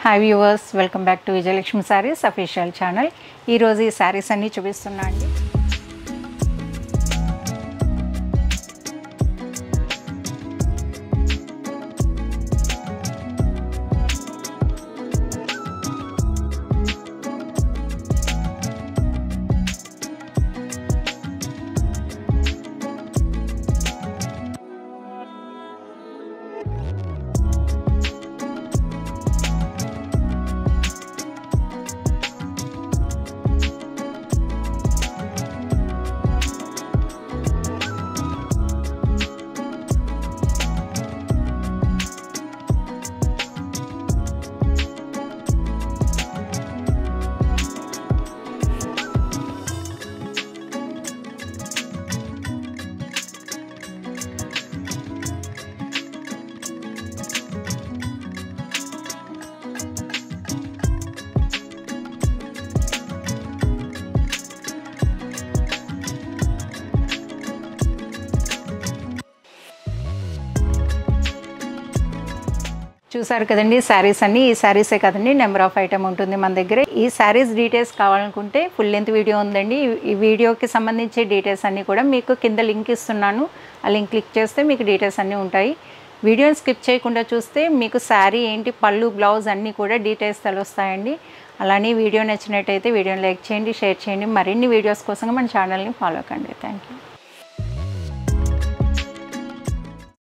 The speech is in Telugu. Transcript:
Hi viewers, welcome back to Vijayalakshmi saris official channel. ఈరోజు ఈ సారీస్ అన్నీ చూపిస్తున్నా అండి. చూసారు కదండి శారీస్ అన్నీ. ఈ శారీసే కదండి, నెంబర్ ఆఫ్ ఐటమ్ ఉంటుంది మన దగ్గర. ఈ శారీస్ డీటెయిల్స్ కావాలనుకుంటే ఫుల్ లెంత్ వీడియో ఉందండి. ఈ వీడియోకి సంబంధించి డీటెయిల్స్ అన్నీ కూడా మీకు కింద లింక్ ఇస్తున్నాను. ఆ లింక్ క్లిక్ చేస్తే మీకు డీటెయిల్స్ అన్నీ ఉంటాయి. వీడియోని స్కిప్ చేయకుండా చూస్తే మీకు శారీ ఏంటి, పళ్ళు, బ్లౌజ్ అన్నీ కూడా డీటెయిల్స్ తెలుస్తాయండి. అలానే వీడియో నచ్చినట్టయితే వీడియోని లైక్ చేయండి, షేర్ చేయండి. మరిన్ని వీడియోస్ కోసం మన ఛానల్ని ఫాలో కండి. Thank you.